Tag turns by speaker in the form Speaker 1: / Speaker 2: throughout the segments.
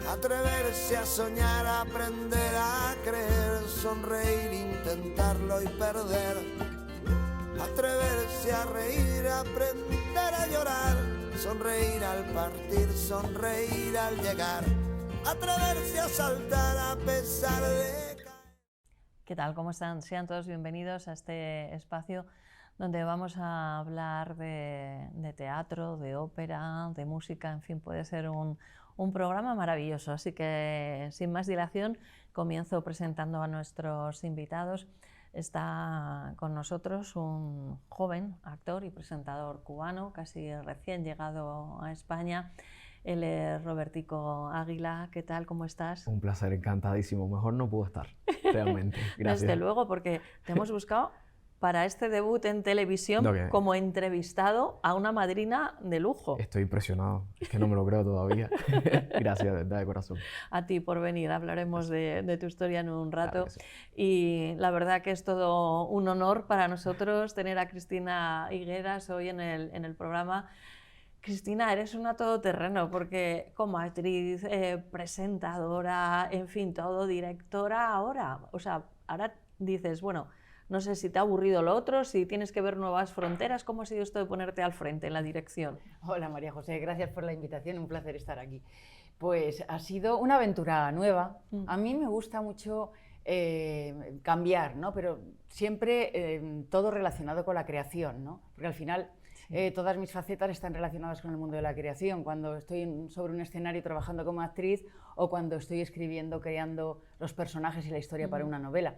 Speaker 1: Atreverse a soñar, aprender a creer, sonreír, intentarlo y perder. Atreverse a reír, aprender a llorar, sonreír al partir, sonreír al llegar. Atreverse a saltar a pesar de caer.
Speaker 2: ¿Qué tal? ¿Cómo están? Sean todos bienvenidos a este espacio donde vamos a hablar de teatro, de ópera, de música, en fin, puede ser un programa maravilloso. Así que, sin más dilación, comienzo presentando a nuestros invitados. Está con nosotros un joven actor y presentador cubano, casi recién llegado a España. Él es Robertico Águila. ¿Qué tal? ¿Cómo estás?
Speaker 3: Un placer, encantadísimo. Mejor no puedo estar, realmente. Gracias.
Speaker 2: Desde luego, porque te hemos buscado para este debut en televisión como entrevistado a una madrina de lujo.
Speaker 3: Estoy impresionado, es que no me lo creo todavía. Gracias, de verdad, de corazón.
Speaker 2: A ti por venir, hablaremos de tu historia en un rato.
Speaker 3: Claro que sí.
Speaker 2: Y la verdad que es todo un honor para nosotros tener a Cristina Higueras hoy en el programa. Cristina, eres una todoterreno porque como actriz, presentadora, en fin, todo, directora ahora. O sea, ahora dices, bueno, no sé si te ha aburrido lo otro, si tienes que ver nuevas fronteras. ¿Cómo ha sido esto de ponerte al frente en la dirección?
Speaker 4: Hola María José, gracias por la invitación, un placer estar aquí. Pues ha sido una aventura nueva. A mí me gusta mucho cambiar, ¿no? Pero siempre todo relacionado con la creación, ¿no? Porque al final todas mis facetas están relacionadas con el mundo de la creación. Cuando estoy sobre un escenario trabajando como actriz o cuando estoy escribiendo, creando los personajes y la historia para una novela.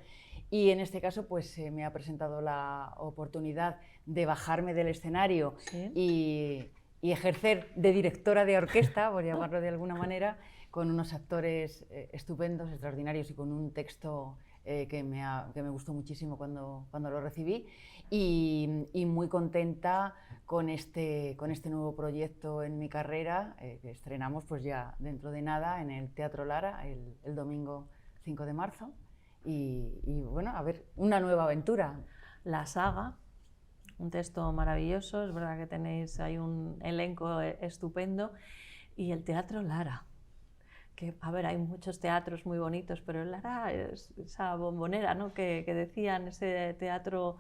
Speaker 4: Y en este caso pues me ha presentado la oportunidad de bajarme del escenario y ejercer de directora de orquesta, por llamarlo de alguna manera, con unos actores estupendos, extraordinarios y con un texto que me gustó muchísimo cuando lo recibí y muy contenta con este nuevo proyecto en mi carrera que estrenamos pues ya dentro de nada en el Teatro Lara el domingo 5 de marzo y bueno, a ver, una nueva aventura.
Speaker 2: La saga, un texto maravilloso, es verdad que tenéis ahí un elenco estupendo y el Teatro Lara. Que, a ver, hay muchos teatros muy bonitos, pero el Lara es esa bombonera, ¿no? que decían, ese teatro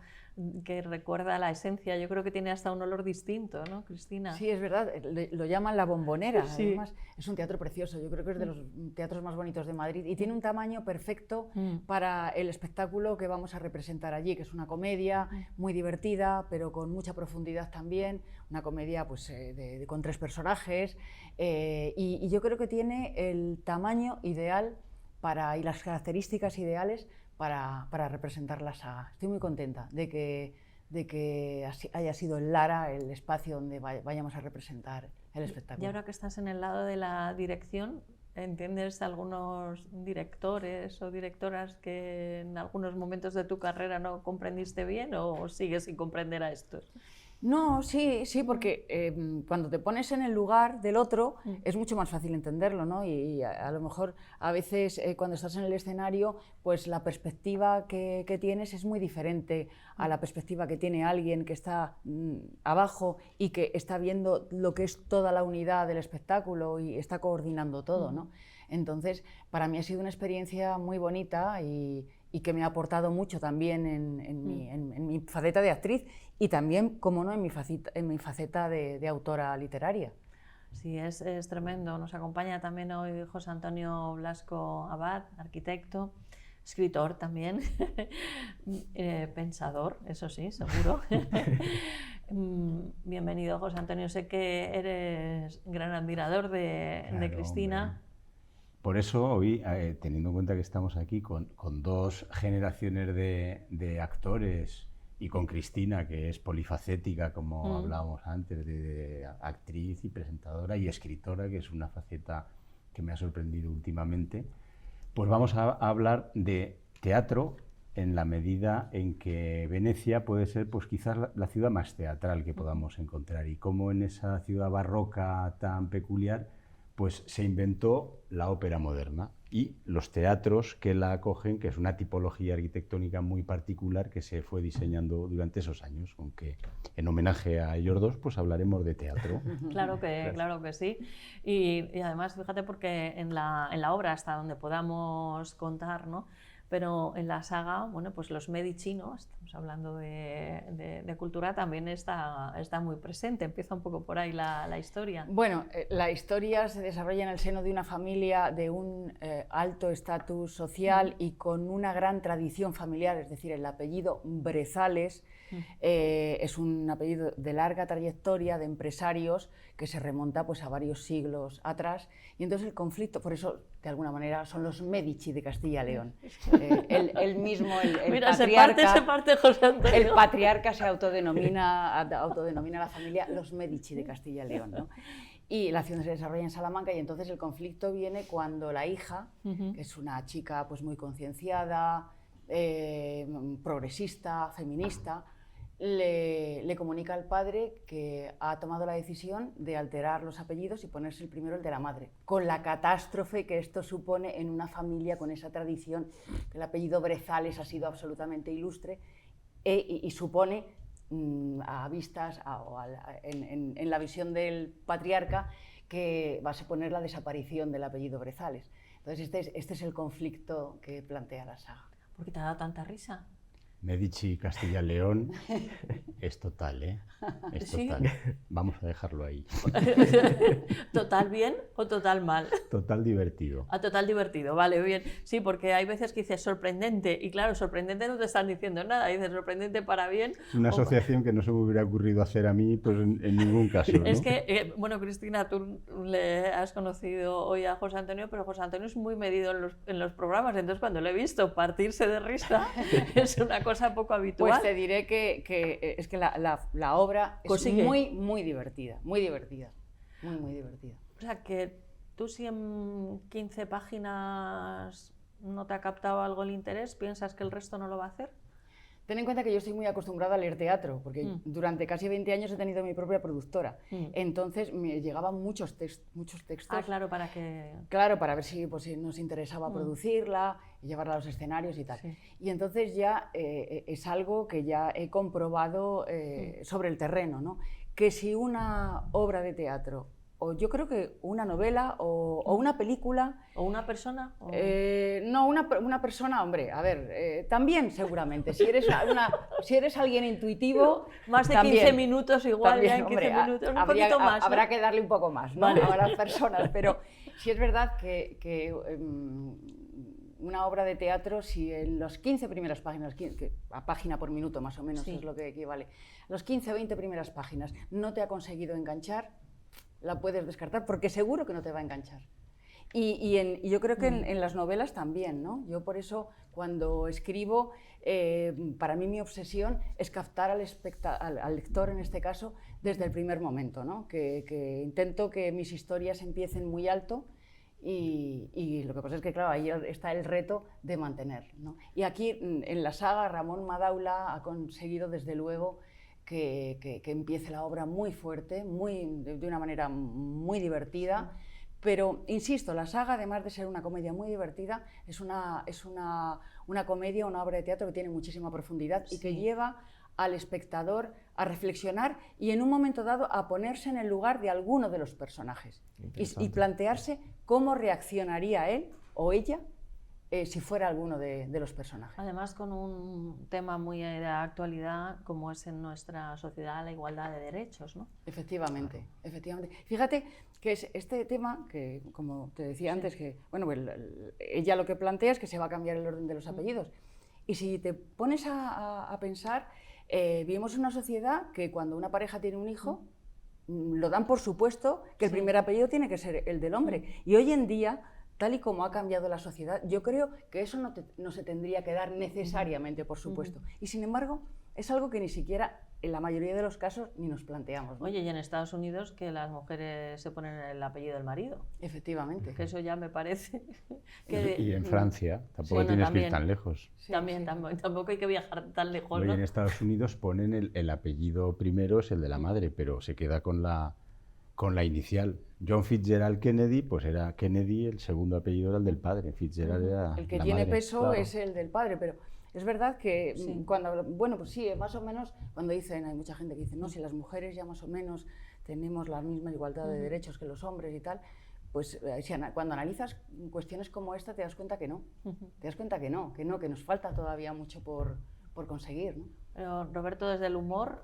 Speaker 2: que recuerda a la esencia. Yo creo que tiene hasta un olor distinto, ¿no, Cristina?
Speaker 4: Sí, es verdad, lo llaman la bombonera.
Speaker 2: Sí.
Speaker 4: Además, es un teatro precioso, yo creo que es de los teatros más bonitos de Madrid y tiene un tamaño perfecto para el espectáculo que vamos a representar allí, que es una comedia muy divertida, pero con mucha profundidad también, una comedia pues, con 3 personajes y yo creo que tiene el tamaño ideal y las características ideales para representar la saga. Estoy muy contenta de que haya sido el Lara el espacio donde vayamos a representar el espectáculo.
Speaker 2: Y ahora que estás en el lado de la dirección, ¿entiendes algunos directores o directoras que en algunos momentos de tu carrera no comprendiste bien o sigues sin comprender a estos?
Speaker 4: No, sí, porque cuando te pones en el lugar del otro es mucho más fácil entenderlo, ¿no? Y a lo mejor a veces cuando estás en el escenario, pues la perspectiva que tienes es muy diferente a la perspectiva que tiene alguien que está abajo y que está viendo lo que es toda la unidad del espectáculo y está coordinando todo, ¿no? Entonces, para mí ha sido una experiencia muy bonita y que me ha aportado mucho también en mi faceta de actriz y también, como no, en mi faceta de autora literaria.
Speaker 2: Sí, es tremendo. Nos acompaña también hoy José Antonio Blasco Abad, arquitecto, escritor también, pensador, eso sí, seguro. Bienvenido, José Antonio. Sé que eres gran admirador de Cristina.
Speaker 5: Hombre. Por eso hoy, teniendo en cuenta que estamos aquí con 2 generaciones de actores y con Cristina, que es polifacética, como hablábamos antes, de actriz y presentadora y escritora, que es una faceta que me ha sorprendido últimamente, pues vamos a hablar de teatro en la medida en que Venecia puede ser pues quizás la ciudad más teatral que podamos encontrar y cómo en esa ciudad barroca tan peculiar pues se inventó la ópera moderna y los teatros que la acogen, que es una tipología arquitectónica muy particular que se fue diseñando durante esos años, aunque en homenaje a ellos dos pues hablaremos de teatro.
Speaker 2: Claro que sí. Y además, fíjate, porque en la obra, hasta donde podamos contar, ¿no? Pero en la saga, bueno, pues los Medici, ¿no? Estamos hablando de cultura, también está muy presente. Empieza un poco por ahí la historia.
Speaker 4: Bueno, la historia se desarrolla en el seno de una familia de un alto estatus social y con una gran tradición familiar, es decir, el apellido Brezales es un apellido de larga trayectoria de empresarios que se remonta pues, a varios siglos atrás, y entonces el conflicto, por eso de alguna manera son los Medici de Castilla y León. Él mismo, el
Speaker 2: Mira,
Speaker 4: patriarca,
Speaker 2: se parte José Antonio.
Speaker 4: El patriarca se autodenomina a la familia los Medici de Castilla y León, ¿no? Y la acción se desarrolla en Salamanca, y entonces el conflicto viene cuando la hija, que es una chica pues, muy concienciada, progresista, feminista, le comunica al padre que ha tomado la decisión de alterar los apellidos y ponerse el primero, el de la madre, con la catástrofe que esto supone en una familia con esa tradición, que el apellido Brezales ha sido absolutamente ilustre y supone, a vistas, en la visión del patriarca, que va a suponer la desaparición del apellido Brezales. Entonces este es el conflicto que plantea la saga.
Speaker 2: ¿Por qué te ha dado tanta risa?
Speaker 5: Medici Castilla-León es total, ¿eh? Es total. ¿Sí? Vamos a dejarlo ahí.
Speaker 2: ¿Total bien o total mal?
Speaker 5: Total divertido.
Speaker 2: Ah, total divertido, vale, bien. Sí, porque hay veces que dices sorprendente, y claro, sorprendente no te están diciendo nada, dices sorprendente para bien.
Speaker 5: Es una asociación que no se me hubiera ocurrido hacer a mí pues en ningún caso, ¿no?
Speaker 2: Es que, bueno, Cristina, tú le has conocido hoy a José Antonio, pero José Antonio es muy medido en los programas, entonces cuando lo he visto partirse de risa es una cosa poco habitual.
Speaker 4: Pues te diré que es que la obra es muy divertida, muy divertida.
Speaker 2: O sea, que tú si en 15 páginas no te ha captado algo el interés, ¿piensas que el resto no lo va a hacer?
Speaker 4: Ten en cuenta que yo estoy muy acostumbrada a leer teatro, porque durante casi 20 años he tenido mi propia productora. Entonces me llegaban muchos textos.
Speaker 2: Ah, claro, para que...
Speaker 4: Claro, para ver si nos interesaba producirla, y llevarla a los escenarios y tal. Sí. Y entonces ya es algo que ya he comprobado sobre el terreno, ¿no? Que si una obra de teatro, o yo creo que una novela o una película...
Speaker 2: ¿O una persona? O...
Speaker 4: no, una persona, hombre, a ver, también seguramente. Si eres alguien intuitivo...
Speaker 2: Más de
Speaker 4: también,
Speaker 2: 15 minutos igual,
Speaker 4: también,
Speaker 2: ya en 15
Speaker 4: hombre,
Speaker 2: minutos, un poquito más.
Speaker 4: Habrá que darle un poco más, ¿no?
Speaker 2: Vale.
Speaker 4: A las personas, pero sí es verdad que una obra de teatro, si en las 15 primeras páginas, a página por minuto más o menos es lo que equivale, los 15 o 20 primeras páginas no te ha conseguido enganchar, la puedes descartar porque seguro que no te va a enganchar. Y yo creo que en las novelas también, ¿no? Yo por eso cuando escribo, para mí mi obsesión es captar al lector, en este caso, desde el primer momento, ¿no? Que intento que mis historias empiecen muy alto y lo que pasa es que, claro, ahí está el reto de mantener, ¿no? Y aquí en la saga Ramón Madaula ha conseguido desde luego que empiece la obra muy fuerte, de una manera muy divertida, pero insisto, la saga, además de ser una comedia muy divertida, es una comedia, una obra de teatro que tiene muchísima profundidad y que lleva al espectador a reflexionar y en un momento dado a ponerse en el lugar de alguno de los personajes y plantearse cómo reaccionaría él o ella si fuera alguno de los personajes.
Speaker 2: Además, con un tema muy de actualidad, como es en nuestra sociedad la igualdad de derechos, ¿no?
Speaker 4: Efectivamente, efectivamente. Fíjate que es este tema que, como te decía antes, que bueno, ella lo que plantea es que se va a cambiar el orden de los apellidos. Y si te pones a pensar, vivimos en una sociedad que cuando una pareja tiene un hijo, lo dan por supuesto que el primer apellido tiene que ser el del hombre. Y hoy en día, tal y como ha cambiado la sociedad, yo creo que eso no se tendría que dar necesariamente, por supuesto. Y sin embargo, es algo que ni siquiera en la mayoría de los casos ni nos planteamos, ¿no?
Speaker 2: Oye, y en Estados Unidos que las mujeres se ponen el apellido del marido.
Speaker 4: Efectivamente.
Speaker 2: Que eso ya me parece
Speaker 5: que... Y en Francia, tampoco tienes que ir tan lejos.
Speaker 2: Sí, tampoco hay que viajar tan lejos, ¿no?
Speaker 5: Y en Estados Unidos ponen el apellido primero, es el de la madre, pero se queda con la con la inicial. John Fitzgerald Kennedy, pues era Kennedy, el segundo apellido era el del padre. Fitzgerald era
Speaker 4: El que
Speaker 5: la
Speaker 4: tiene
Speaker 5: madre.
Speaker 4: peso
Speaker 3: claro.
Speaker 4: es el del padre, pero es verdad que
Speaker 2: Sí.
Speaker 4: cuando, bueno, pues sí, más o menos, cuando dicen, hay mucha gente que dice, no, si las mujeres ya más o menos tenemos la misma igualdad de derechos que los hombres y tal, pues cuando analizas cuestiones como esta te das cuenta que no, te das cuenta que no, que nos falta todavía mucho por conseguir, ¿no?
Speaker 2: Pero, Roberto, desde el humor,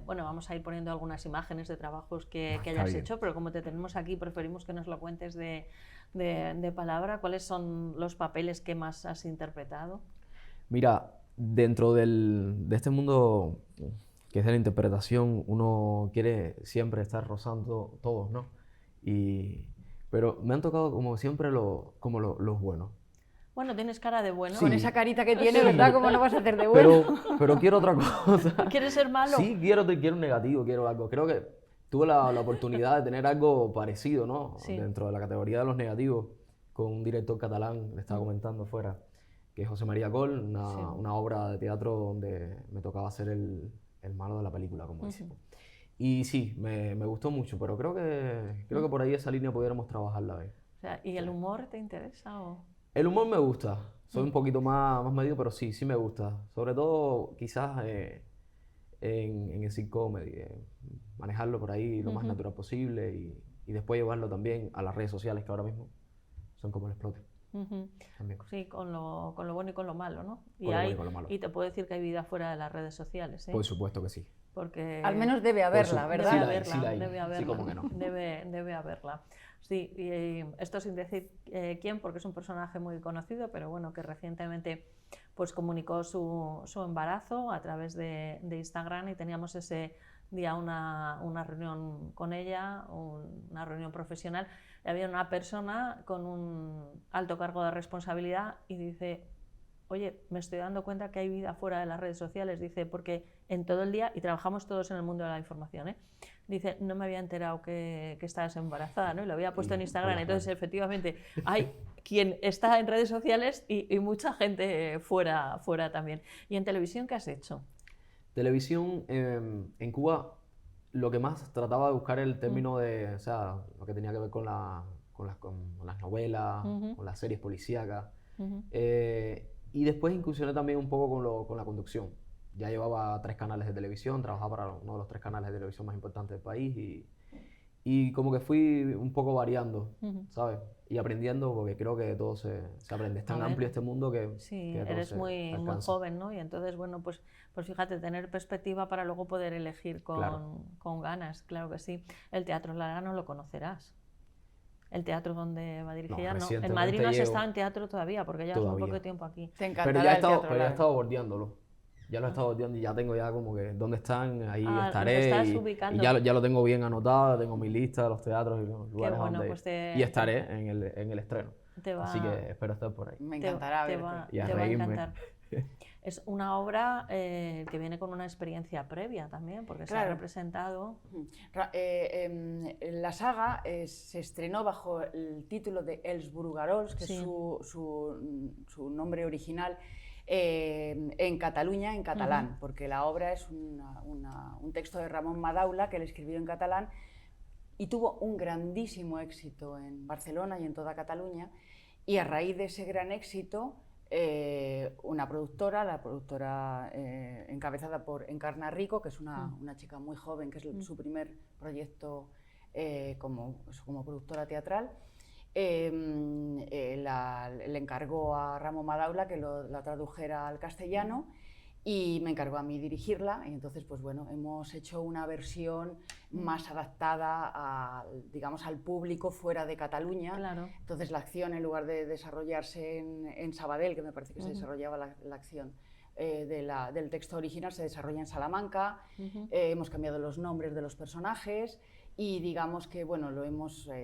Speaker 2: bueno, vamos a ir poniendo algunas imágenes de trabajos que
Speaker 5: Está
Speaker 2: hayas
Speaker 5: bien.
Speaker 2: hecho, pero como te tenemos aquí, preferimos que nos lo cuentes de palabra. ¿Cuáles son los papeles que más has interpretado?
Speaker 3: Mira, dentro de este mundo que es de la interpretación, uno quiere siempre estar rozando todos, ¿no? Pero me han tocado como siempre los buenos.
Speaker 2: Bueno, tienes cara de bueno.
Speaker 4: Con esa carita que tiene, ¿verdad? ¿Cómo no vas a hacer de
Speaker 3: Pero,
Speaker 4: bueno?
Speaker 3: pero quiero otra cosa.
Speaker 2: ¿Quieres ser malo?
Speaker 3: Sí, quiero un negativo, quiero algo. Creo que tuve la oportunidad de tener algo parecido, ¿no?
Speaker 2: Sí.
Speaker 3: Dentro de la categoría de los negativos, con un director catalán, le estaba comentando fuera, que es José María Coll, una obra de teatro donde me tocaba ser el malo de la película, como decimos. Y sí, me gustó mucho, pero creo que por ahí esa línea pudiéramos trabajarla. ¿Ves?
Speaker 2: O sea, ¿y el humor te interesa? O...
Speaker 3: El humor me gusta, soy un poquito más medido, pero sí me gusta. Sobre todo quizás en el sitcom comedy, manejarlo por ahí lo más natural posible y después llevarlo también a las redes sociales que ahora mismo son como el explote. También.
Speaker 2: Sí, con lo bueno y con lo malo, ¿no?
Speaker 3: Con lo bueno y con lo malo.
Speaker 2: Y te puedo decir que hay vida fuera de las redes sociales, ¿eh?
Speaker 3: Por supuesto que sí.
Speaker 2: Porque
Speaker 4: Al menos debe haberla, ¿verdad?
Speaker 3: Sí
Speaker 2: Debe
Speaker 3: la hay,
Speaker 2: haberla,
Speaker 3: sí la hay.
Speaker 2: debe haberla.
Speaker 3: Sí, cómo que no.
Speaker 2: Debe haberla. Sí, y esto sin decir quién, porque es un personaje muy conocido, pero bueno, que recientemente pues comunicó su embarazo a través de Instagram y teníamos ese día una reunión con ella, una reunión profesional, y había una persona con un alto cargo de responsabilidad y dice: oye, me estoy dando cuenta que hay vida fuera de las redes sociales, dice, porque en todo el día, y trabajamos todos en el mundo de la información, ¿eh? Dice, no me había enterado que estabas embarazada, ¿no? Y lo había puesto en Instagram. Entonces, efectivamente, hay quien está en redes sociales y mucha gente fuera también. ¿Y en televisión qué has hecho?
Speaker 3: Televisión, en Cuba, lo que más trataba de buscar el término de, o sea, lo que tenía que ver con las novelas, con las series policíacas. Y después incursioné también un poco con la conducción. Ya llevaba 3 canales de televisión, trabajaba para uno de los 3 canales de televisión más importantes del país y como que fui un poco variando, ¿sabes? Y aprendiendo, porque creo que todo se aprende. Es tan amplio este mundo que
Speaker 2: Sí,
Speaker 3: que todo
Speaker 2: eres
Speaker 3: se
Speaker 2: muy
Speaker 3: alcanza.
Speaker 2: joven, ¿no? Y entonces, bueno, pues fíjate, tener perspectiva para luego poder elegir con ganas, claro que sí. El Teatro Lara no lo conocerás. El teatro donde va dirigida, no. En Madrid no has estado en teatro todavía, porque llevas muy poco tiempo aquí.
Speaker 4: Te encantará
Speaker 3: Pero ya he
Speaker 4: el Teatro
Speaker 3: estado
Speaker 4: Lara.
Speaker 3: bordeándolo. Ya lo he estado bordeando y ya tengo ya como que dónde están, ahí
Speaker 2: Te
Speaker 3: estaré.
Speaker 2: estás
Speaker 3: Y
Speaker 2: ubicando.
Speaker 3: ya lo tengo bien anotado, tengo mi lista de los teatros y los lugares
Speaker 2: bueno,
Speaker 3: donde
Speaker 2: pues
Speaker 3: ir. Y estaré en el estreno. Así que espero estar por ahí.
Speaker 4: Me encantará
Speaker 2: te
Speaker 4: verte.
Speaker 2: va,
Speaker 3: Y a
Speaker 2: te va a
Speaker 3: reírme.
Speaker 2: encantar. Es una obra que viene con una experiencia previa también, porque se ha
Speaker 4: Claro.
Speaker 2: representado.
Speaker 4: La saga se estrenó bajo el título de Els Brugarols, que
Speaker 2: Sí.
Speaker 4: es su nombre original, en Cataluña, en catalán, porque la obra es un texto de Ramon Madaula que él escribió en catalán y tuvo un grandísimo éxito en Barcelona y en toda Cataluña, y a raíz de ese gran éxito una productora, la productora encabezada por Encarna Rico, que es una chica muy joven, que es su primer proyecto como productora teatral, le encargó a Ramon Madaula que la tradujera al castellano y me encargó a mí dirigirla, y entonces pues bueno, hemos hecho una versión más adaptada digamos, al público fuera de Cataluña.
Speaker 2: Claro.
Speaker 4: Entonces la acción, en lugar de desarrollarse en Sabadell, que me parece que se desarrollaba la acción del texto original, se desarrolla en Salamanca. Hemos cambiado los nombres de los personajes y digamos que bueno,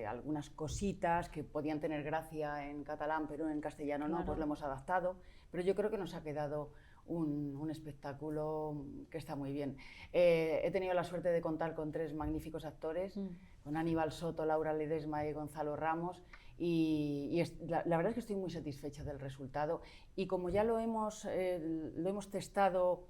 Speaker 4: algunas cositas que podían tener gracia en catalán pero en castellano no, pues lo hemos adaptado, pero yo creo que nos ha quedado un espectáculo que está muy bien. He tenido la suerte de contar con 3 magníficos actores, con Aníbal Soto, Laura Ledesma y Gonzalo Ramos, y la verdad es que estoy muy satisfecha del resultado, y como ya lo hemos testado,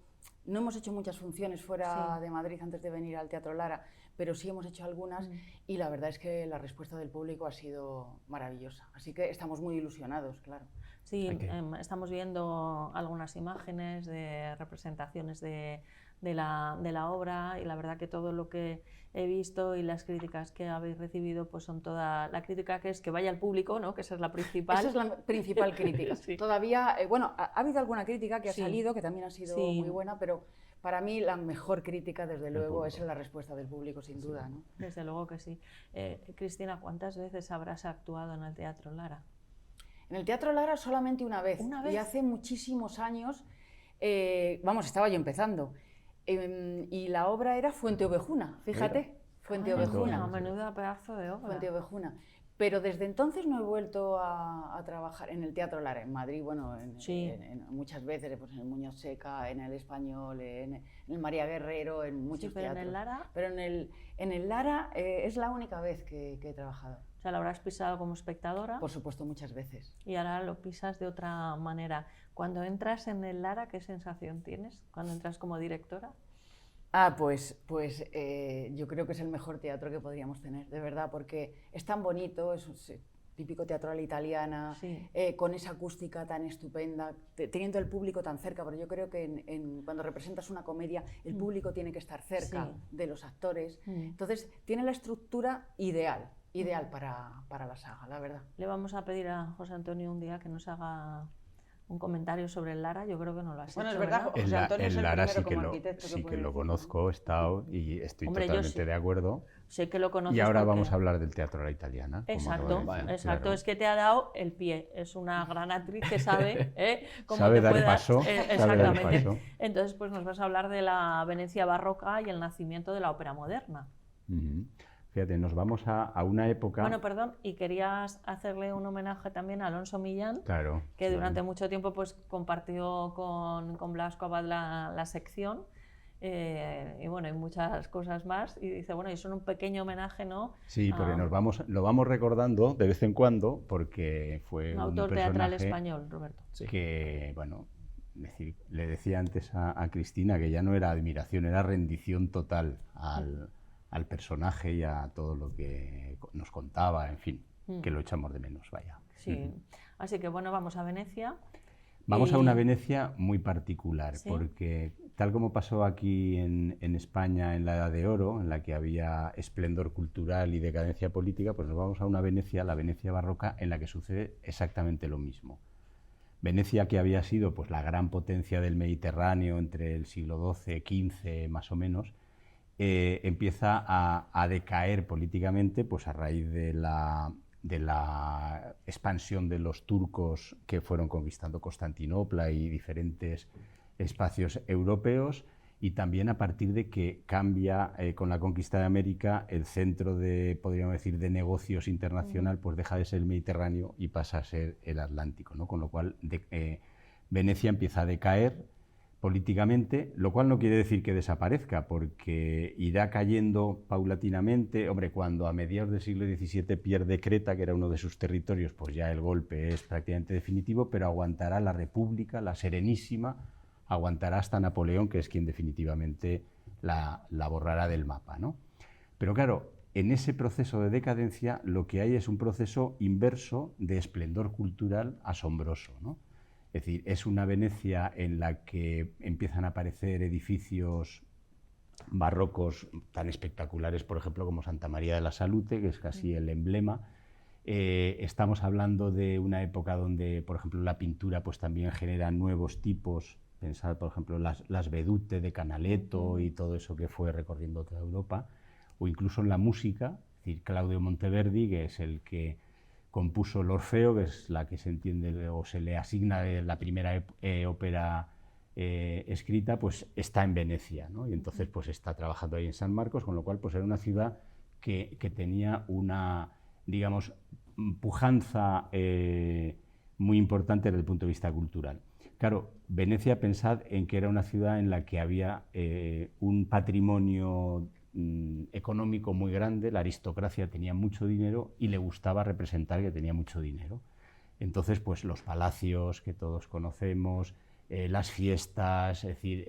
Speaker 4: no hemos hecho muchas funciones fuera de Madrid antes de venir al Teatro Lara, pero sí hemos hecho algunas y la verdad es que la respuesta del público ha sido maravillosa. Así que estamos muy ilusionados, claro.
Speaker 2: Sí, estamos viendo algunas imágenes de representaciones de la obra y la verdad que todo lo que he visto y las críticas que habéis recibido pues son toda la crítica que es que vaya al público, ¿no? Que esa es la principal.
Speaker 4: Esa es la principal crítica. Sí. Todavía, bueno, ha habido alguna crítica que ha salido, que también ha sido muy buena, pero para mí la mejor crítica, desde luego, es la respuesta del público, sin duda, ¿no?
Speaker 2: Desde luego que sí. Cristina, ¿cuántas veces habrás actuado en el Teatro Lara?
Speaker 4: En el Teatro Lara solamente una vez. ¿Una vez? Y hace muchísimos años, estaba yo empezando. Y la obra era Fuente Ovejuna, fíjate, Fuente Ovejuna.
Speaker 2: Menuda pedazo de obra.
Speaker 4: Fuente Ovejuna. Pero desde entonces no he vuelto a trabajar en el Teatro Lara, en Madrid, bueno, muchas veces, pues en el Muñoz Seca, en el Español, en el María Guerrero, en muchos teatros.
Speaker 2: ¿En el Lara?
Speaker 4: Pero en el Lara es la única vez que he trabajado.
Speaker 2: O sea, ¿lo habrás pisado como espectadora?
Speaker 4: Por supuesto, muchas veces.
Speaker 2: Y ahora lo pisas de otra manera. Cuando entras en el Lara, ¿qué sensación tienes cuando entras como directora?
Speaker 4: Pues yo creo que es el mejor teatro que podríamos tener, de verdad, porque es tan bonito, es un típico teatro a la italiana, con esa acústica tan estupenda, teniendo el público tan cerca, pero yo creo que cuando representas una comedia, el público tiene que estar cerca de los actores, entonces tiene la estructura ideal para la saga, la verdad.
Speaker 2: Le vamos a pedir a José Antonio un día que nos haga un comentario sobre el Lara. Yo creo que no lo has hecho.
Speaker 4: Bueno, es verdad, José Antonio es el
Speaker 5: Lara
Speaker 4: primero como arquitecto
Speaker 5: sí que lo conozco, he estado y estoy totalmente de acuerdo.
Speaker 2: Sé que lo conoces.
Speaker 5: Y ahora vamos a hablar del Teatro a la Italiana.
Speaker 2: Exacto, claro. Es que te ha dado el pie. Es una gran actriz que sabe cómo
Speaker 5: sabe
Speaker 2: te
Speaker 5: dar
Speaker 2: puede
Speaker 5: paso.
Speaker 2: Exactamente. Entonces, pues nos vas a hablar de la Venecia barroca y el nacimiento de la ópera moderna.
Speaker 5: Fíjate, nos vamos a una época...
Speaker 2: Bueno, perdón, y querías hacerle un homenaje también a Alonso Millán,
Speaker 5: claro,
Speaker 2: que durante mucho tiempo pues, compartió con Blasco Abad la sección, y bueno, hay muchas cosas más, y dice, bueno, y son un pequeño homenaje, ¿no?
Speaker 5: Sí, porque lo vamos recordando de vez en cuando, porque fue un
Speaker 2: autor teatral español, Roberto.
Speaker 5: Que, bueno, le decía antes a Cristina que ya no era admiración, era rendición total al personaje y a todo lo que nos contaba, en fin, que lo echamos de menos, vaya.
Speaker 2: Sí, así que bueno, vamos a Venecia.
Speaker 5: Vamos a una Venecia muy particular, porque tal como pasó aquí en España en la Edad de Oro, en la que había esplendor cultural y decadencia política, pues nos vamos a una Venecia, la Venecia barroca, en la que sucede exactamente lo mismo. Venecia, que había sido pues, la gran potencia del Mediterráneo entre el siglo XII, XV más o menos, empieza a decaer políticamente pues a raíz de la expansión de los turcos que fueron conquistando Constantinopla y diferentes espacios europeos, y también a partir de que cambia con la conquista de América el centro podríamos decir, de negocios internacional, pues deja de ser el Mediterráneo y pasa a ser el Atlántico, ¿no? Con lo cual Venecia empieza a decaer políticamente, lo cual no quiere decir que desaparezca, porque irá cayendo paulatinamente. Hombre, cuando a mediados del siglo XVII pierde Creta, que era uno de sus territorios, pues ya el golpe es prácticamente definitivo, pero aguantará la República, la Serenísima, aguantará hasta Napoleón, que es quien definitivamente la borrará del mapa, ¿no? Pero claro, en ese proceso de decadencia lo que hay es un proceso inverso de esplendor cultural asombroso, ¿no? Es decir, es una Venecia en la que empiezan a aparecer edificios barrocos tan espectaculares, por ejemplo, como Santa María de la Salute, que es casi el emblema. Estamos hablando de una época donde, por ejemplo, la pintura pues, también genera nuevos tipos. Pensar, por ejemplo, las vedute de Canaletto y todo eso que fue recorriendo toda Europa. O incluso en la música, es decir, Claudio Monteverdi, que es el que compuso el Orfeo, que es la que se entiende o se le asigna de la primera ópera escrita, pues está en Venecia, ¿no? Y entonces pues está trabajando ahí en San Marcos, con lo cual pues era una ciudad que tenía una, digamos, pujanza muy importante desde el punto de vista cultural. Claro, Venecia, pensad en que era una ciudad en la que había un patrimonio económico muy grande, la aristocracia tenía mucho dinero y le gustaba representar que tenía mucho dinero. Entonces, pues los palacios que todos conocemos, las fiestas, es decir,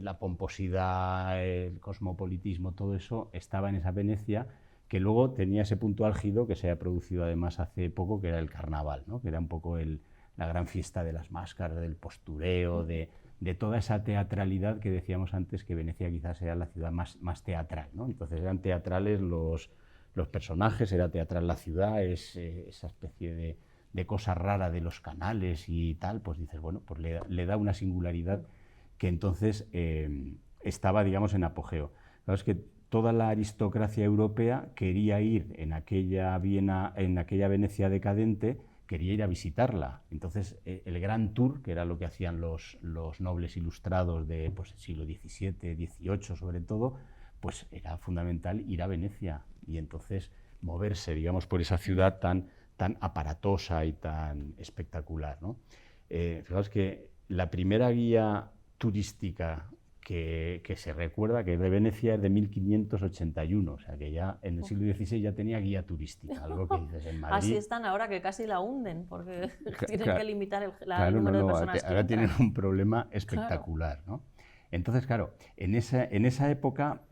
Speaker 5: la pomposidad, el cosmopolitismo, todo eso estaba en esa Venecia, que luego tenía ese punto álgido que se ha producido además hace poco, que era el carnaval, ¿no? Que era un poco la gran fiesta de las máscaras, del postureo, de toda esa teatralidad que decíamos antes, que Venecia quizás era la ciudad más teatral, ¿no? Entonces eran teatrales los personajes, era teatral la ciudad, esa especie de cosa rara de los canales y tal, pues dices, bueno, pues le da una singularidad que entonces estaba, digamos, en apogeo. Claro, es que toda la aristocracia europea quería ir en aquella Venecia decadente, quería ir a visitarla. Entonces, el Gran Tour, que era lo que hacían los nobles ilustrados de pues, el siglo XVII, XVIII sobre todo, pues era fundamental ir a Venecia y entonces moverse, digamos, por esa ciudad tan aparatosa y tan espectacular, ¿no? Fijaos que la primera guía turística que se recuerda, que es de Venecia, es de 1581, o sea que ya en el siglo XVI ya tenía guía turística, algo que dices en Madrid.
Speaker 2: Así están ahora, que casi la hunden, porque tienen que limitar el
Speaker 5: claro,
Speaker 2: número de personas
Speaker 5: ahora
Speaker 2: que
Speaker 5: tienen
Speaker 2: entran.
Speaker 5: un problema espectacular, ¿no? Entonces, claro, en esa época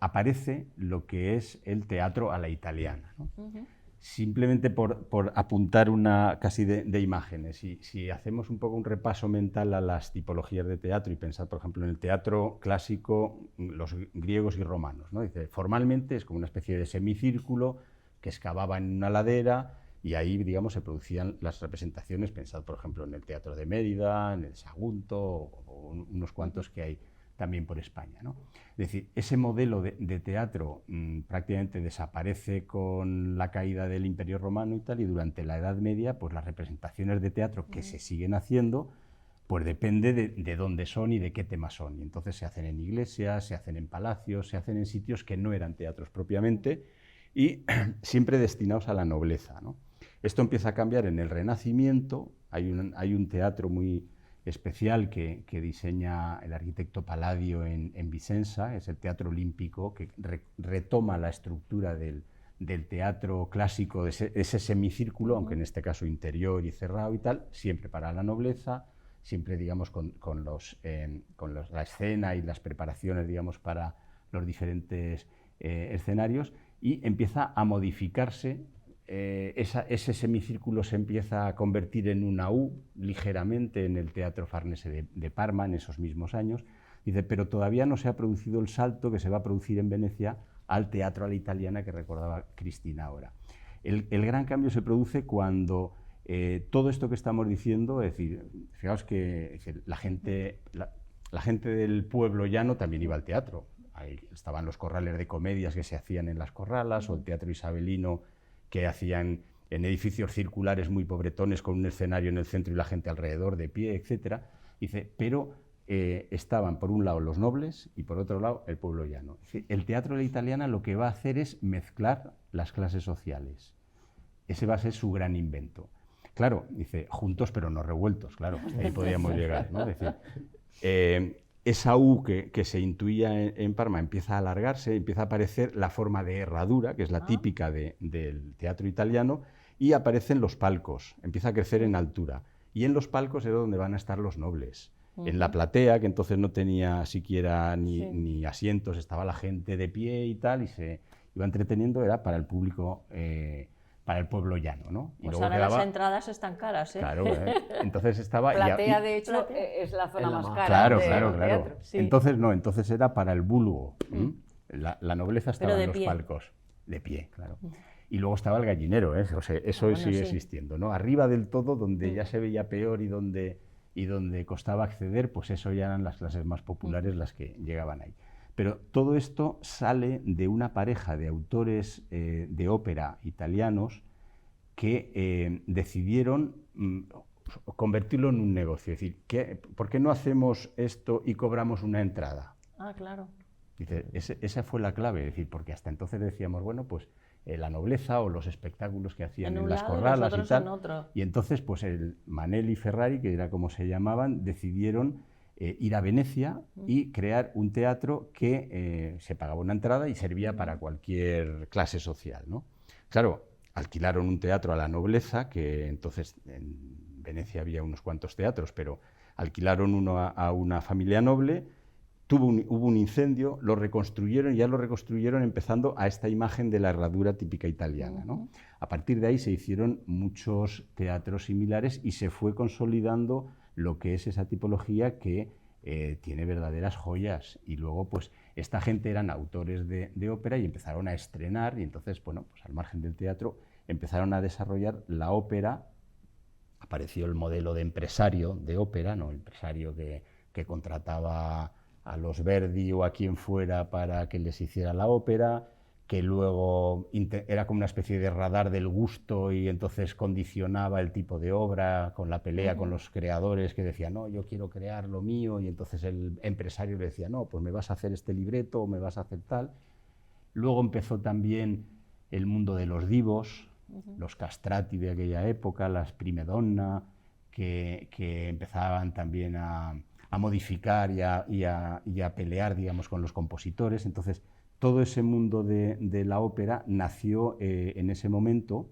Speaker 5: aparece lo que es el teatro a la italiana, ¿no? Simplemente por apuntar una casi de imágenes. Si hacemos un poco un repaso mental a las tipologías de teatro y pensar, por ejemplo, en el teatro clásico, los griegos y romanos, ¿no? Dice, formalmente es como una especie de semicírculo que excavaba en una ladera y ahí, digamos, se producían las representaciones, pensad, por ejemplo, en el Teatro de Mérida, en el Sagunto o unos cuantos que hay también por España, ¿no? Es decir, ese modelo de teatro prácticamente desaparece con la caída del Imperio Romano y tal, y durante la Edad Media, pues las representaciones de teatro que se siguen haciendo, pues depende de dónde son y de qué temas son. Y entonces se hacen en iglesias, se hacen en palacios, se hacen en sitios que no eran teatros propiamente y siempre destinados a la nobleza, ¿no? Esto empieza a cambiar en el Renacimiento. Hay un teatro muy especial que diseña el arquitecto Palladio en Vicenza, es el Teatro Olímpico, que retoma la estructura del teatro clásico, de ese semicírculo, aunque en este caso interior y cerrado y tal, siempre para la nobleza, siempre, digamos, con la escena y las preparaciones, digamos, para los diferentes escenarios, y empieza a modificarse. Ese semicírculo se empieza a convertir en una U ligeramente en el Teatro Farnese de Parma en esos mismos años. Dice, pero todavía no se ha producido el salto que se va a producir en Venecia al teatro a la italiana que recordaba Cristina ahora. El gran cambio se produce cuando todo esto que estamos diciendo, es decir, fijaos que la gente del pueblo llano también iba al teatro. Ahí estaban los corrales de comedias que se hacían en las corralas, o el teatro isabelino que hacían en edificios circulares muy pobretones con un escenario en el centro y la gente alrededor de pie, etc. Dice, pero estaban por un lado los nobles y por otro lado el pueblo llano. Dice, el teatro de la italiana lo que va a hacer es mezclar las clases sociales. Ese va a ser su gran invento. Claro, dice, juntos pero no revueltos, claro, hasta ahí podíamos llegar, ¿no? Es decir, esa U que se intuía en Parma empieza a alargarse, empieza a aparecer la forma de herradura, que es la típica del teatro italiano, y aparecen los palcos, empieza a crecer en altura. Y en los palcos era donde van a estar los nobles. En la platea, que entonces no tenía siquiera ni asientos, estaba la gente de pie y tal, y se iba entreteniendo, era para el público, para el pueblo llano, ¿no? Y
Speaker 2: pues
Speaker 5: luego
Speaker 2: ahora
Speaker 5: quedaba,
Speaker 2: las entradas están caras, ¿eh?
Speaker 5: Claro, entonces estaba...
Speaker 4: Platea, de hecho, es la zona más cara del teatro.
Speaker 5: Sí. Entonces era para el vulgo. La nobleza estaba en los palcos, de pie, claro. Y luego estaba el gallinero, o sea, eso sigue existiendo, ¿no? Arriba del todo, donde ya se veía peor y donde costaba acceder, pues eso ya eran las clases más populares las que llegaban ahí. Pero todo esto sale de una pareja de autores de ópera italianos que decidieron convertirlo en un negocio. Es decir, ¿por qué no hacemos esto y cobramos una entrada?
Speaker 2: Ah, claro.
Speaker 5: Dice, esa fue la clave, es decir, porque hasta entonces decíamos, bueno, pues la nobleza o los espectáculos que hacían en las corralas y tal. Y entonces, pues el Manelli y Ferrari, que era como se llamaban, decidieron ir a Venecia y crear un teatro que se pagaba una entrada y servía para cualquier clase social, ¿no? Claro, alquilaron un teatro a la nobleza, que entonces en Venecia había unos cuantos teatros, pero alquilaron uno a una familia noble, hubo un incendio, lo reconstruyeron y ya lo reconstruyeron empezando a esta imagen de la herradura típica italiana, ¿no? A partir de ahí se hicieron muchos teatros similares y se fue consolidando lo que es esa tipología que tiene verdaderas joyas. Y luego, pues, esta gente eran autores de ópera y empezaron a estrenar, y entonces, bueno, pues al margen del teatro, empezaron a desarrollar la ópera. Apareció el modelo de empresario de ópera, ¿no? El empresario que contrataba a los Verdi o a quien fuera para que les hiciera la ópera, que luego era como una especie de radar del gusto y entonces condicionaba el tipo de obra con la pelea con los creadores que decían, no, yo quiero crear lo mío, y entonces el empresario le decía, no, pues me vas a hacer este libreto o me vas a hacer tal. Luego empezó también el mundo de los divos, los castrati de aquella época, las prime donna, que empezaban también a modificar y a pelear, digamos, con los compositores. Entonces, todo ese mundo de la ópera nació en ese momento,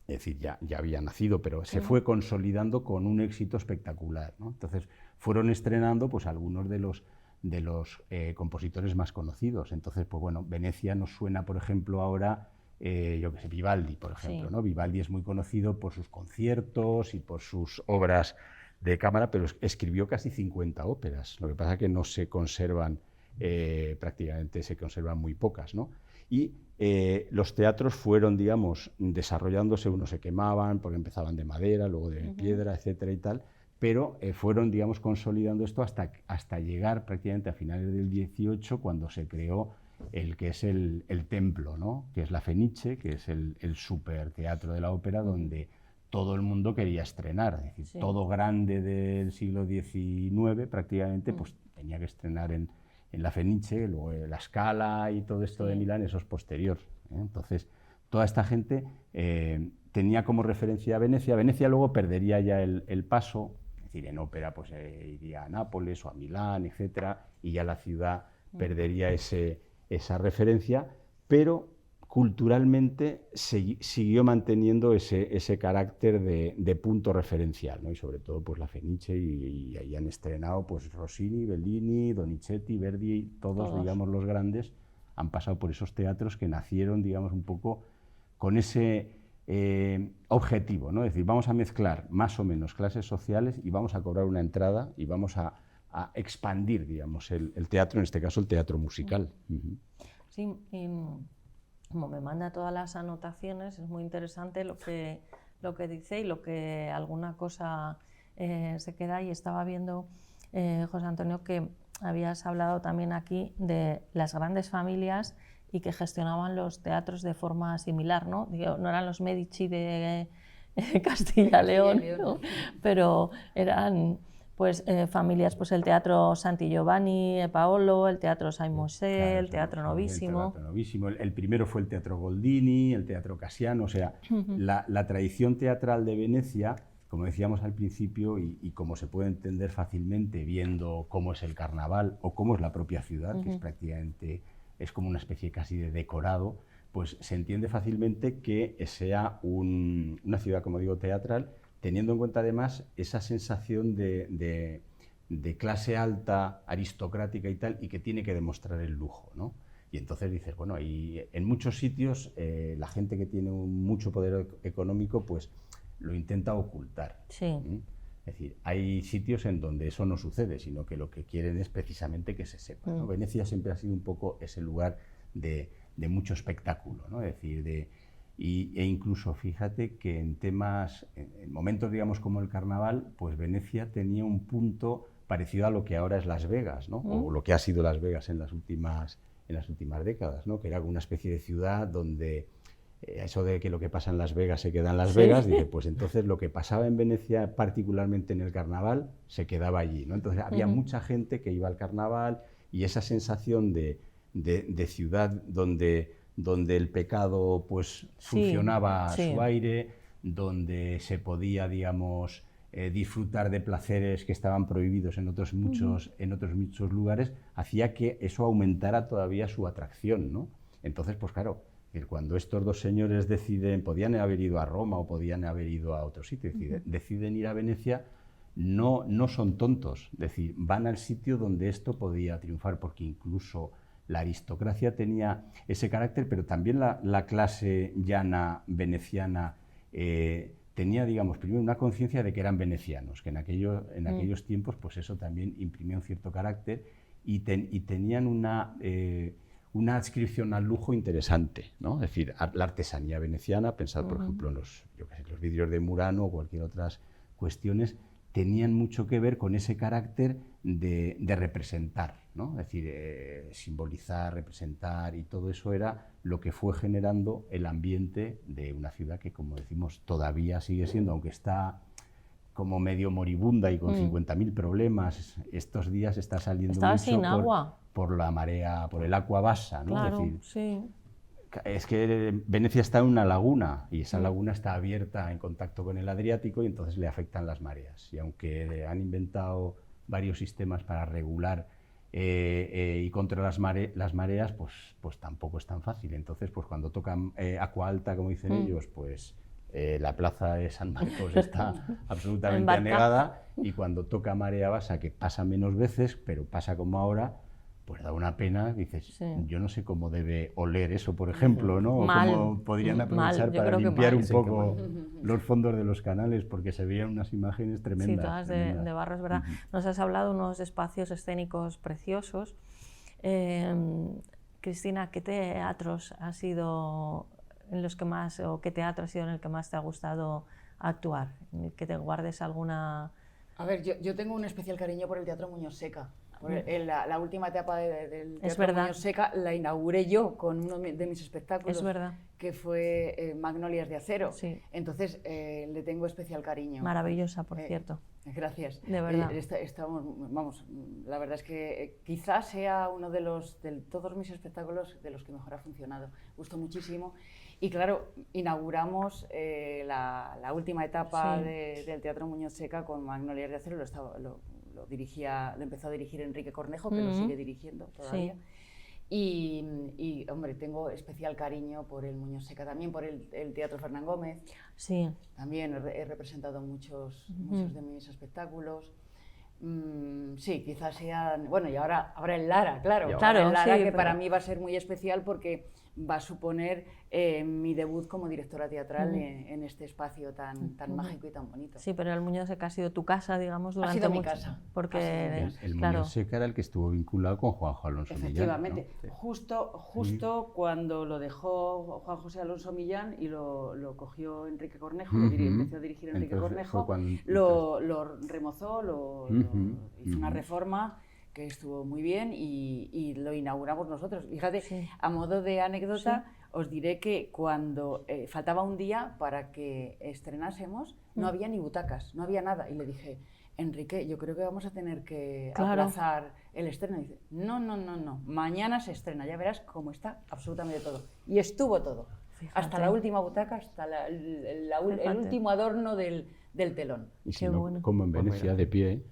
Speaker 5: es decir, ya había nacido, pero se fue consolidando con un éxito espectacular, ¿no? Entonces, fueron estrenando pues algunos de los compositores más conocidos. Entonces, pues bueno, Venecia nos suena, por ejemplo, ahora, yo qué sé, Vivaldi, por ejemplo, sí, ¿no? Vivaldi es muy conocido por sus conciertos y por sus obras de cámara, pero escribió casi 50 óperas. Lo que pasa es que no se conservan, prácticamente se conservan muy pocas, ¿no? Y los teatros fueron, digamos, desarrollándose, unos se quemaban porque empezaban de madera, luego de piedra, etcétera y tal, pero fueron, digamos, consolidando esto hasta llegar prácticamente a finales del 18, cuando se creó el que es el Templo, ¿no? Que es la Fenice, que es el superteatro de la ópera, donde todo el mundo quería estrenar, es decir, sí, todo grande del siglo XIX prácticamente pues tenía que estrenar en la Fenice, luego la Scala y todo esto de Milán, eso es posterior, ¿eh? Entonces, toda esta gente tenía como referencia a Venecia. Venecia luego perdería ya el paso, es decir, en ópera pues iría a Nápoles o a Milán, etcétera, y ya la ciudad perdería esa referencia, pero culturalmente siguió manteniendo ese carácter de punto referencial, ¿no? Y sobre todo pues la Fenice, y ahí han estrenado pues Rossini, Bellini, Donizetti, Verdi, todos, digamos, los grandes han pasado por esos teatros que nacieron, digamos, un poco con ese objetivo, ¿no? Es decir, vamos a mezclar más o menos clases sociales y vamos a cobrar una entrada y vamos a expandir, digamos, el teatro, en este caso el teatro musical.
Speaker 2: Sí, como me manda todas las anotaciones, es muy interesante lo que dice y lo que alguna cosa se queda. Y estaba viendo, José Antonio, que habías hablado también aquí de las grandes familias y que gestionaban los teatros de forma similar, ¿no? Digo, no eran los Medici de Castilla-León, ¿no? Pero eran pues familias, pues el Teatro Santi Giovanni Paolo, el Teatro Saint-Mosè, claro, el Teatro Novísimo.
Speaker 5: El primero fue el Teatro Goldini, el Teatro Cassiano, o sea, la tradición teatral de Venecia, como decíamos al principio, y como se puede entender fácilmente viendo cómo es el carnaval o cómo es la propia ciudad, que es prácticamente, es como una especie casi de decorado, pues se entiende fácilmente que sea una ciudad, como digo, teatral, teniendo en cuenta además esa sensación de clase alta, aristocrática y tal, y que tiene que demostrar el lujo, ¿no? Y entonces dices, bueno, y en muchos sitios la gente que tiene mucho poder económico pues lo intenta ocultar.
Speaker 2: Sí.
Speaker 5: Es decir, hay sitios en donde eso no sucede, sino que lo que quieren es precisamente que se sepa, ¿no? Venecia siempre ha sido un poco ese lugar de mucho espectáculo, ¿no? Es decir, e incluso fíjate que en momentos, digamos, como el carnaval, pues Venecia tenía un punto parecido a lo que ahora es Las Vegas, ¿no? O lo que ha sido Las Vegas en las últimas décadas, ¿no? Que era una especie de ciudad donde eso de que lo que pasa en Las Vegas se queda en Las Vegas, dice, pues entonces lo que pasaba en Venecia, particularmente en el carnaval, se quedaba allí, ¿no? Entonces había mucha gente que iba al carnaval y esa sensación de ciudad donde el pecado pues funcionaba a su aire, donde se podía, digamos, disfrutar de placeres que estaban prohibidos en otros muchos lugares, hacía que eso aumentara todavía su atracción, ¿no? Entonces, pues claro, cuando estos dos señores podían haber ido a Roma o podían haber ido a otro sitio, deciden ir a Venecia, no son tontos, es decir, van al sitio donde esto podía triunfar, porque incluso la aristocracia tenía ese carácter, pero también la clase llana veneciana tenía, digamos, primero una conciencia de que eran venecianos, que en aquellos tiempos pues eso también imprimía un cierto carácter y tenían una adscripción al lujo interesante, ¿no? Es decir, la artesanía veneciana, pensad por ejemplo en los vidrios de Murano o cualquier otras cuestiones, tenían mucho que ver con ese carácter de representar, ¿no? Es decir, simbolizar, representar, y todo eso era lo que fue generando el ambiente de una ciudad que, como decimos, todavía sigue siendo, aunque está como medio moribunda y con 50.000 problemas, estos días está saliendo
Speaker 2: Estaba
Speaker 5: mucho
Speaker 2: sin agua.
Speaker 5: por la marea, por el agua bassa, ¿no?
Speaker 2: Claro,
Speaker 5: Es decir,
Speaker 2: sí.
Speaker 5: es que Venecia está en una laguna y esa laguna está abierta en contacto con el Adriático y entonces le afectan las mareas. Y aunque han inventado varios sistemas para regular y controlar las mareas, pues tampoco es tan fácil. Entonces, pues cuando tocan agua alta, como dicen ellos, pues la plaza de San Marcos está absolutamente anegada, y cuando toca marea basa, que pasa menos veces, pero pasa como ahora, pues da una pena. Dices,
Speaker 2: Sí.
Speaker 5: yo no sé cómo debe oler eso, por ejemplo, ¿no?
Speaker 2: Mal.
Speaker 5: O cómo podrían aprovechar
Speaker 2: Mal, yo
Speaker 5: para
Speaker 2: creo que
Speaker 5: limpiar
Speaker 2: mal.
Speaker 5: un poco los fondos de los canales, porque se veían unas imágenes tremendas.
Speaker 2: Sí, todas de barro, es verdad. Nos has hablado de unos espacios escénicos preciosos. Cristina, ¿qué teatros ha sido en los que más, o qué teatro ha sido en el que más te ha gustado actuar? Que te guardes alguna...
Speaker 4: A ver, yo tengo un especial cariño por el Teatro Muñoz Seca. La última etapa del Teatro
Speaker 2: verdad.
Speaker 4: Muñoz Seca la inauguré yo con uno de mis espectáculos,
Speaker 2: Es verdad.
Speaker 4: que fue Magnolias de Acero.
Speaker 2: Sí.
Speaker 4: Entonces le tengo especial cariño.
Speaker 2: Maravillosa, por cierto.
Speaker 4: Gracias.
Speaker 2: De verdad.
Speaker 4: Vamos, la verdad es que quizás sea uno de todos mis espectáculos de los que mejor ha funcionado. Gustó muchísimo. Y claro, inauguramos la última etapa del Teatro Muñoz Seca con Magnolias de Acero. Lo empezó a dirigir Enrique Cornejo, que lo sigue dirigiendo todavía. Sí. Y, hombre, tengo especial cariño por el Muñoz Seca, también por el Teatro Fernán Gómez.
Speaker 2: Sí.
Speaker 4: También he representado muchos de mis espectáculos. Sí, quizás sean... Bueno, y ahora el Lara, claro.
Speaker 2: Claro,
Speaker 4: el Lara,
Speaker 2: sí,
Speaker 4: que
Speaker 2: pero...
Speaker 4: para mí va a ser muy especial porque va a suponer mi debut como directora teatral en este espacio tan mágico y tan bonito.
Speaker 2: Sí, pero el Muñoz Seca ha sido tu casa, digamos, durante
Speaker 4: ha sido
Speaker 2: mucho...
Speaker 4: mi casa.
Speaker 2: Porque,
Speaker 5: el
Speaker 2: claro,
Speaker 5: Muñoz Seca era el que estuvo vinculado con Juanjo Alonso Millán,
Speaker 4: efectivamente,
Speaker 5: ¿no?
Speaker 4: justo cuando lo dejó Juan José Alonso Millán y lo cogió Enrique Cornejo, empezó a dirigir Enrique Cornejo, lo remozó, hizo una reforma que estuvo muy bien y lo inauguramos nosotros. Fíjate, a modo de anécdota, os diré que cuando faltaba un día para que estrenásemos, no había ni butacas, no había nada. Y le dije, Enrique, yo creo que vamos a tener que aplazar el estreno. Y dice, no, mañana se estrena, ya verás cómo está absolutamente todo. Y estuvo todo. Fíjate. Hasta la última butaca, hasta el último adorno del telón.
Speaker 5: Y si no, bueno, como en Venecia, de pie.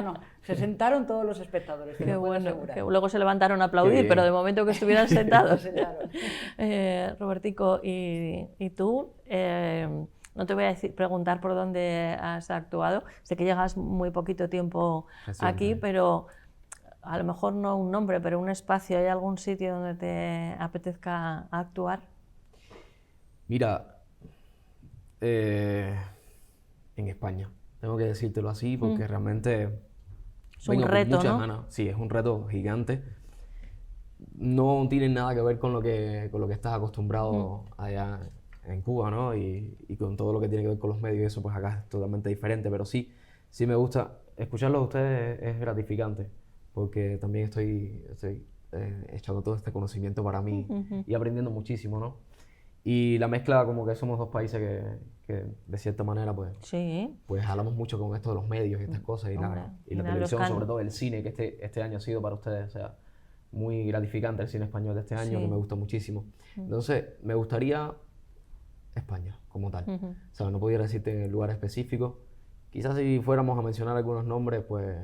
Speaker 4: No. Se sentaron todos los espectadores.
Speaker 2: Qué bueno. Que luego se levantaron a aplaudir, pero de momento que estuvieran sentados. Robertico, ¿y tú? No te voy a preguntar por dónde has actuado. Sé que llegas muy poquito tiempo aquí, pero a lo mejor no un nombre, pero un espacio. ¿Hay algún sitio donde te apetezca actuar?
Speaker 3: Mira, en España. Tengo que decírtelo así porque realmente
Speaker 2: es un reto, ¿no?
Speaker 3: Ganas. Sí, es un reto gigante. No tiene nada que ver con lo que estás acostumbrado allá en Cuba, ¿no? Y con todo lo que tiene que ver con los medios y eso, pues acá es totalmente diferente. Pero sí me gusta. Escucharlos a ustedes es gratificante porque también estoy echando todo este conocimiento para mí y aprendiendo muchísimo, ¿no? Y la mezcla, como que somos dos países que de cierta manera pues hablamos mucho con esto de los medios y estas cosas y la televisión, sobre todo el cine, que este año ha sido para ustedes, o sea, muy gratificante el cine español de este año, que me gusta muchísimo. Entonces, me gustaría España como tal. O sea, no pudiera decirte en lugar específico. Quizás si fuéramos a mencionar algunos nombres, pues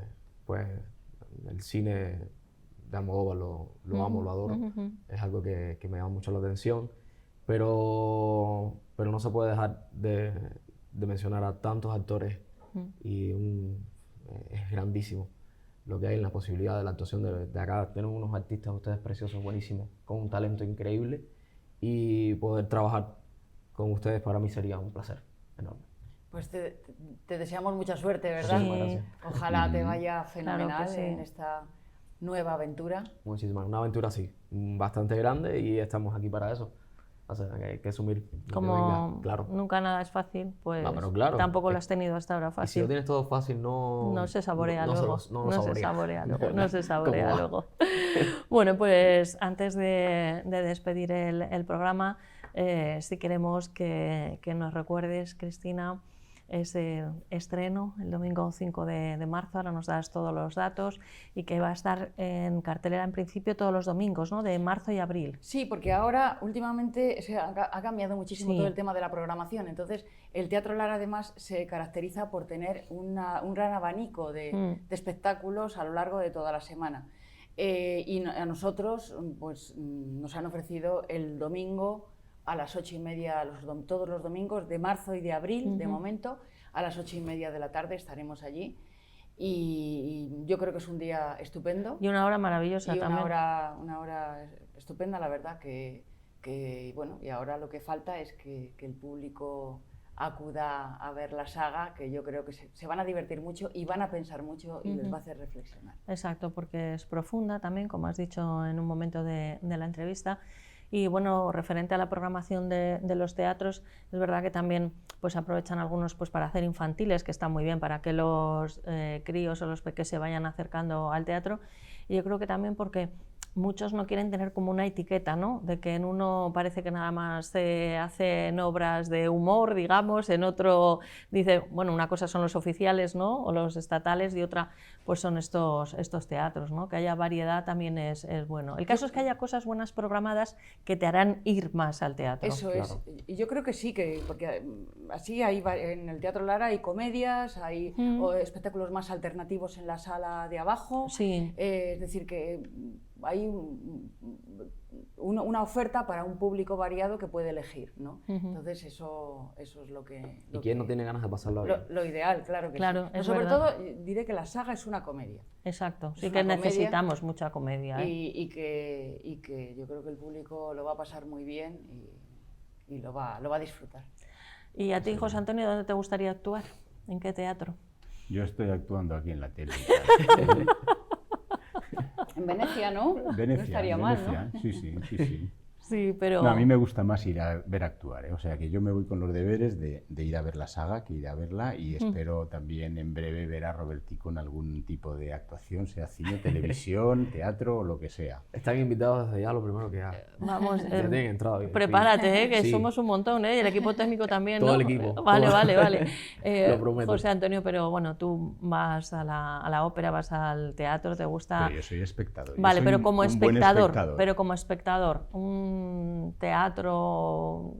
Speaker 3: el cine de Almodóvar lo amo, lo adoro. Es algo que me llama mucho la atención. Pero no se puede dejar de mencionar a tantos actores y es grandísimo lo que hay en la posibilidad de la actuación de acá. Tenemos unos artistas, ustedes preciosos, buenísimos, con un talento increíble, y poder trabajar con ustedes para mí sería un placer enorme.
Speaker 4: Pues te deseamos mucha suerte, ¿verdad?
Speaker 3: Muchísimas gracias.
Speaker 4: Ojalá te vaya fenomenal
Speaker 2: Claro que sí.
Speaker 4: en esta nueva aventura.
Speaker 3: Muchísimas, una aventura así, bastante grande, y estamos aquí para eso. O sea, que hay que asumir lo que
Speaker 2: Como
Speaker 3: venga, claro.
Speaker 2: nunca nada es fácil, pues
Speaker 3: No, pero claro,
Speaker 2: tampoco lo has tenido hasta ahora
Speaker 3: Y si
Speaker 2: fácil.
Speaker 3: lo tienes todo fácil,
Speaker 2: No se saborea
Speaker 3: no
Speaker 2: luego.
Speaker 3: no
Speaker 2: se saborea luego. No se saborea
Speaker 3: ¿Cómo va?
Speaker 2: luego. Bueno, pues antes de despedir el programa, sí queremos que nos recuerdes, Cristina, ese estreno el domingo 5 de marzo. Ahora nos das todos los datos, y que va a estar en cartelera en principio todos los domingos, ¿no? De marzo y abril.
Speaker 4: Sí, porque ahora últimamente ha cambiado muchísimo
Speaker 2: Sí.
Speaker 4: todo el tema de la programación. Entonces, el Teatro Lara además se caracteriza por tener un gran abanico de espectáculos a lo largo de toda la semana. Y a nosotros pues, nos han ofrecido el domingo a las 8:30, todos los domingos de marzo y de abril, de momento, a las 8:30 de la tarde estaremos allí. Y yo creo que es un día estupendo.
Speaker 2: Y una hora maravillosa
Speaker 4: Y
Speaker 2: también.
Speaker 4: una hora estupenda, la verdad, bueno, y ahora lo que falta es que el público acuda a ver la saga, que yo creo que se van a divertir mucho y van a pensar mucho y les va a hacer reflexionar.
Speaker 2: Exacto, porque es profunda también, como has dicho en un momento de la entrevista. Y bueno, referente a la programación de los teatros, es verdad que también pues aprovechan algunos pues para hacer infantiles, que está muy bien para que los críos o los peques se vayan acercando al teatro. Y yo creo que también porque muchos no quieren tener como una etiqueta, ¿no? De que en uno parece que nada más se hacen obras de humor, digamos, en otro dice, bueno, una cosa son los oficiales, ¿no? O los estatales, y otra pues son estos teatros, ¿no? Que haya variedad también es bueno. El caso es que haya cosas buenas programadas que te harán ir más al teatro.
Speaker 4: Eso es, y yo creo que sí, porque así en el Teatro Lara hay comedias, hay espectáculos más alternativos en la sala de abajo,
Speaker 2: Sí.
Speaker 4: Es decir, que hay una oferta para un público variado que puede elegir, ¿no? Entonces eso es lo que...
Speaker 3: ¿Y quién no tiene ganas de pasarlo bien?
Speaker 4: Lo ideal, claro que
Speaker 2: Claro,
Speaker 4: sí.
Speaker 2: es
Speaker 4: Sobre
Speaker 2: verdad.
Speaker 4: todo diré que la saga es una comedia.
Speaker 2: Exacto,
Speaker 4: Es
Speaker 2: sí
Speaker 4: una
Speaker 2: que
Speaker 4: comedia
Speaker 2: necesitamos mucha comedia.
Speaker 4: y que yo creo que el público lo va a pasar muy bien y lo va a disfrutar.
Speaker 2: ¿Y a ti, José Antonio, dónde te gustaría actuar? ¿En qué teatro?
Speaker 5: Yo estoy actuando aquí en la tele.
Speaker 4: En Venecia, ¿no?
Speaker 5: Venecia,
Speaker 4: no estaría mal,
Speaker 5: Venecia.
Speaker 4: ¿no?
Speaker 5: Sí.
Speaker 2: Sí, pero...
Speaker 5: No, a mí me gusta más ir a ver actuar, ¿eh? O sea que yo me voy con los deberes de ir a ver la saga, que ir a verla, y espero también en breve ver a Robertico en algún tipo de actuación, sea cine, televisión, teatro o lo que sea.
Speaker 3: Están invitados desde ya, lo primero que hagan.
Speaker 2: Vamos,
Speaker 3: Ya tienen entrada.
Speaker 2: prepárate, que
Speaker 3: Sí.
Speaker 2: somos un montón, y el equipo técnico también,
Speaker 3: Todo
Speaker 2: ¿no?
Speaker 3: el equipo.
Speaker 2: Vale,
Speaker 3: Todo.
Speaker 2: vale.
Speaker 3: Lo prometo.
Speaker 2: José Antonio, pero bueno, tú vas a la ópera, vas al teatro, te gusta...
Speaker 5: Pero yo soy espectador.
Speaker 2: Vale,
Speaker 5: yo soy
Speaker 2: pero
Speaker 5: un
Speaker 2: como
Speaker 5: buen
Speaker 2: espectador, un teatro,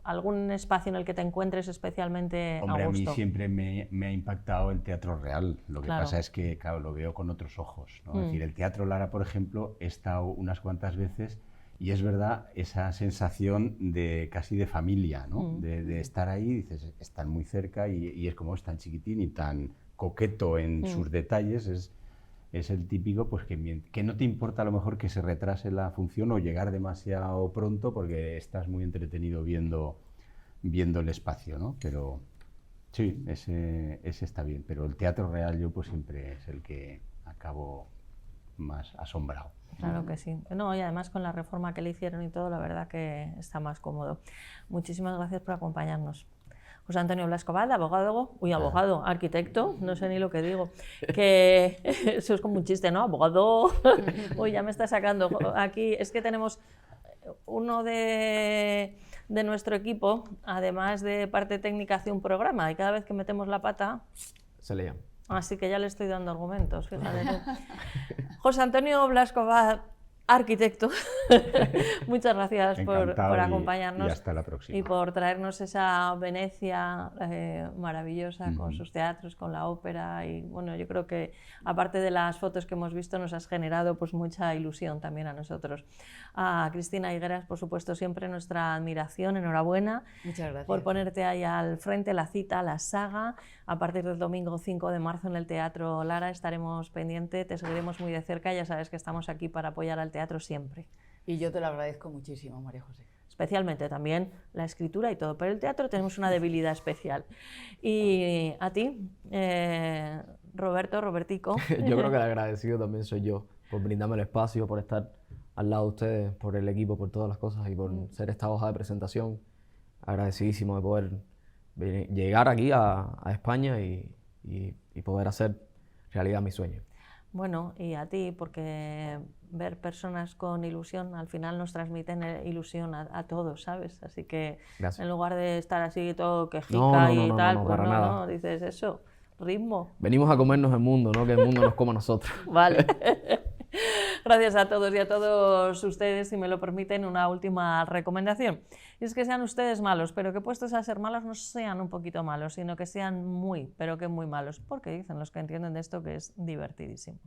Speaker 2: algún espacio en el que te encuentres especialmente
Speaker 5: Hombre,
Speaker 2: a
Speaker 5: a mí
Speaker 2: gusto.
Speaker 5: siempre me ha impactado el teatro real. Lo que
Speaker 2: Claro.
Speaker 5: pasa es que, claro, lo veo con otros ojos, ¿no? Es decir, el Teatro Lara, por ejemplo, he estado unas cuantas veces y es verdad esa sensación de casi de familia, ¿no? De estar ahí, dices, están muy cerca y es como es tan chiquitín y tan coqueto en sus detalles. Es el típico, pues que no te importa a lo mejor que se retrase la función o llegar demasiado pronto porque estás muy entretenido viendo el espacio, ¿no? Pero sí, ese está bien. Pero el teatro real yo pues siempre es el que acabo más asombrado.
Speaker 2: Claro que sí. No, y además con la reforma que le hicieron y todo, la verdad que está más cómodo. Muchísimas gracias por acompañarnos. José Antonio Blascobat, abogado, arquitecto, no sé ni lo que digo, que eso es como un chiste, ¿no? Abogado, uy, ya me está sacando. Aquí es que tenemos uno de nuestro equipo, además de parte técnica, hace un programa y cada vez que metemos la pata...
Speaker 3: Se le llama.
Speaker 2: Así que ya le estoy dando argumentos, fíjate tú. José Antonio Blascobat, arquitecto. Muchas gracias por acompañarnos
Speaker 5: y hasta la próxima.
Speaker 2: Y por traernos esa Venecia maravillosa con sus teatros, con la ópera. Y bueno, yo creo que aparte de las fotos que hemos visto nos has generado pues mucha ilusión también a nosotros. A Cristina Higueras, por supuesto, siempre nuestra admiración, enhorabuena.
Speaker 4: Muchas gracias.
Speaker 2: Por ponerte ahí al frente, la cita, la saga. A partir del domingo 5 de marzo en el Teatro Lara estaremos pendientes, te seguiremos muy de cerca, ya sabes que estamos aquí para apoyar al teatro siempre.
Speaker 4: Y yo te lo agradezco muchísimo, María José.
Speaker 2: Especialmente también la escritura y todo, pero el teatro tenemos una debilidad especial. Y a ti, Robertico.
Speaker 3: Yo creo que el agradecido también soy yo, por brindarme el espacio, por estar al lado de ustedes, por el equipo, por todas las cosas y por ser esta hoja de presentación. Agradecidísimo de poder llegar aquí a España y poder hacer realidad mi sueño.
Speaker 2: Bueno, y a ti, porque ver personas con ilusión al final nos transmiten ilusión a todos, ¿sabes? Así que
Speaker 3: Gracias.
Speaker 2: En lugar de estar así todo quejica y tal, pues
Speaker 3: no,
Speaker 2: dices eso, ritmo.
Speaker 3: Venimos a comernos el mundo, no que el mundo nos coma a nosotros.
Speaker 2: Vale. Gracias a todos y a todos ustedes, si me lo permiten, una última recomendación. Y es que sean ustedes malos, pero que puestos a ser malos no sean un poquito malos, sino que sean muy, pero que muy malos, porque dicen los que entienden de esto que es divertidísimo.